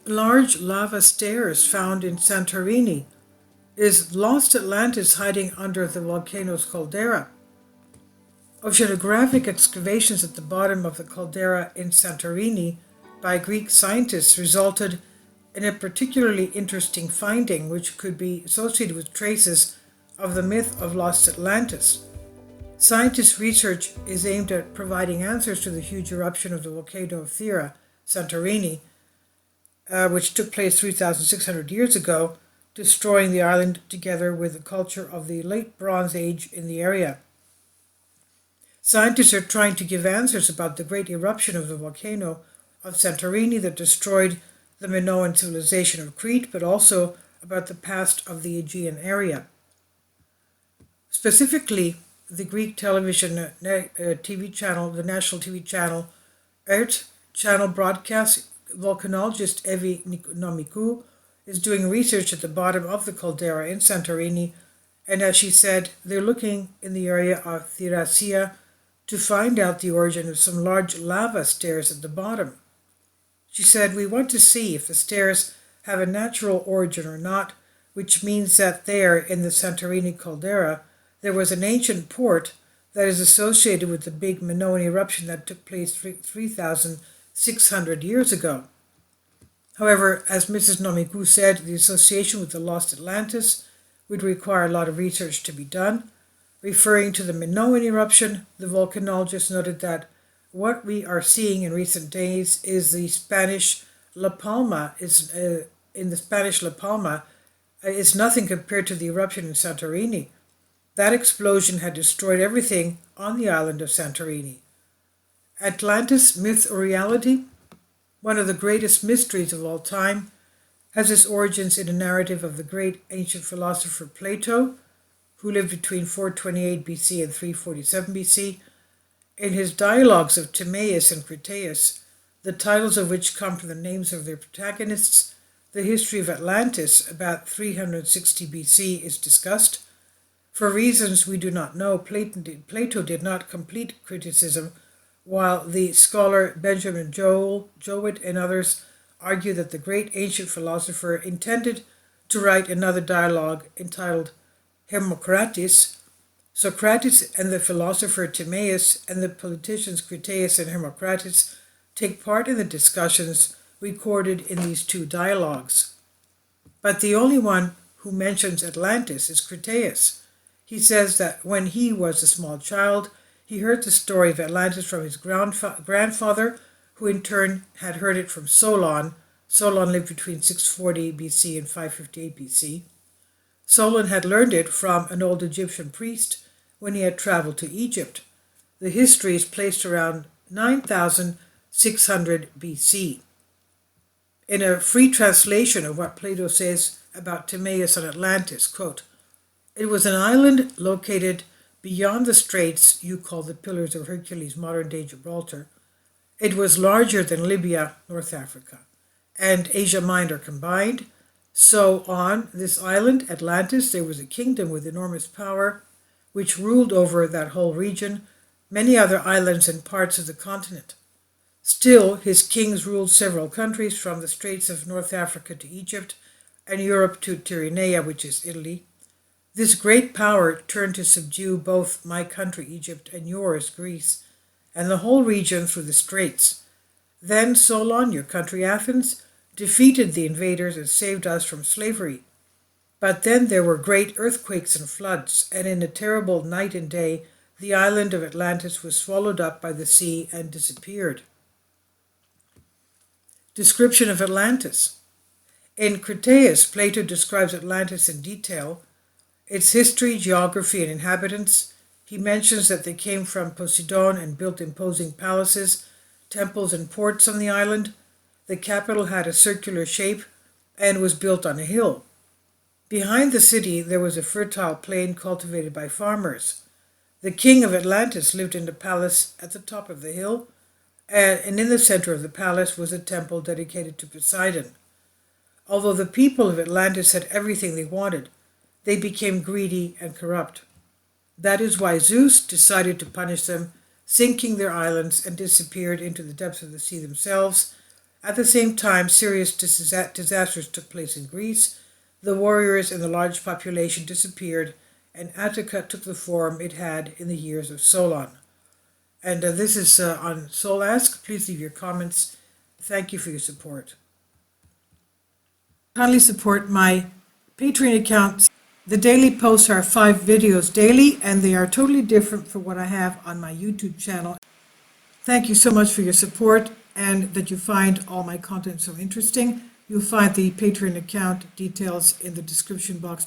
Large lava stairs found in Santorini. Is lost Atlantis hiding under the volcano's caldera? Oceanographic excavations at the bottom of the caldera in Santorini by Greek scientists resulted in a particularly interesting finding which could be associated with traces of the myth of lost Atlantis. Scientists' research is aimed at providing answers to the huge eruption of the volcano of Thera, Santorini, which took place 3,600 years ago, destroying the island together with the culture of the late Bronze Age in the area. Scientists are trying to give answers about the great eruption of the volcano of Santorini that destroyed the Minoan civilization of Crete, but also about the past of the Aegean area. Specifically, the Greek television TV channel, the national TV channel, ERT channel broadcast volcanologist Evi Nomikou is doing research at the bottom of the caldera in Santorini, and as she said, they're looking in the area of Thracia to find out the origin of some large lava stairs at the bottom. She said, "We want to see if the stairs have a natural origin or not, which means that there, in the Santorini caldera, there was an ancient port that is associated with the big Minoan eruption that took place 3,600 years ago." However, as Mrs. Nomikou said, the association with the lost Atlantis would require a lot of research to be done. Referring to the Minoan eruption, the volcanologist noted that what we are seeing in recent days is the Spanish La Palma is in the Spanish La Palma is nothing compared to the eruption in Santorini. That explosion had destroyed everything on the island of Santorini. Atlantis, myth or reality? One of the greatest mysteries of all time, has its origins in a narrative of the great ancient philosopher Plato, who lived between 428 BC and 347 BC. In his dialogues of Timaeus and Critias, the titles of which come from the names of their protagonists, the history of Atlantis, about 360 BC, is discussed. For reasons we do not know, Plato did not complete criticism, while the scholar Benjamin Jowett and others argue that the great ancient philosopher intended to write another dialogue entitled Hermocrates. Socrates and the philosopher Timaeus and the politicians Critias and Hermocrates take part in the discussions recorded in these two dialogues. But the only one who mentions Atlantis is Critias. He says that when he was a small child, he heard the story of Atlantis from his grandfather, who in turn had heard it from Solon. Solon lived between 640 BC and 558 BC. Solon had learned it from an old Egyptian priest when he had traveled to Egypt. The history is placed around 9600 BC. In a free translation of what Plato says about Timaeus on Atlantis, quote, "It was an island located beyond the straits you call the Pillars of Hercules, modern-day Gibraltar. It was larger than Libya, North Africa, and Asia Minor combined. So on this island, Atlantis, there was a kingdom with enormous power, which ruled over that whole region, many other islands and parts of the continent. Still, his kings ruled several countries from the Straits of North Africa to Egypt, and Europe to Tyrrhenia, which is Italy. This great power turned to subdue both my country, Egypt, and yours, Greece, and the whole region through the straits. Then Solon, your country Athens, defeated the invaders and saved us from slavery. But then there were great earthquakes and floods, and in a terrible night and day, the island of Atlantis was swallowed up by the sea and disappeared." Description of Atlantis. In Critias, Plato describes Atlantis in detail, its history, geography, and inhabitants. He mentions that they came from Poseidon and built imposing palaces, temples, and ports on the island. The capital had a circular shape and was built on a hill. Behind the city there was a fertile plain cultivated by farmers. The king of Atlantis lived in the palace at the top of the hill, and in the center of the palace was a temple dedicated to Poseidon. Although the people of Atlantis had everything they wanted, they became greedy and corrupt. That is why Zeus decided to punish them, sinking their islands, and disappeared into the depths of the sea themselves, At the same time, serious disasters took place in Greece. The warriors and the large population disappeared, and Attica took the form it had in the years of Solon. And this is on Soul Ask. Please leave your comments. Thank you for your support. Kindly support my Patreon account. The daily posts are 5 videos daily, and they are totally different from what I have on my YouTube channel. Thank you so much for your support and that you find all my content so interesting. You'll find the Patreon account details in the description box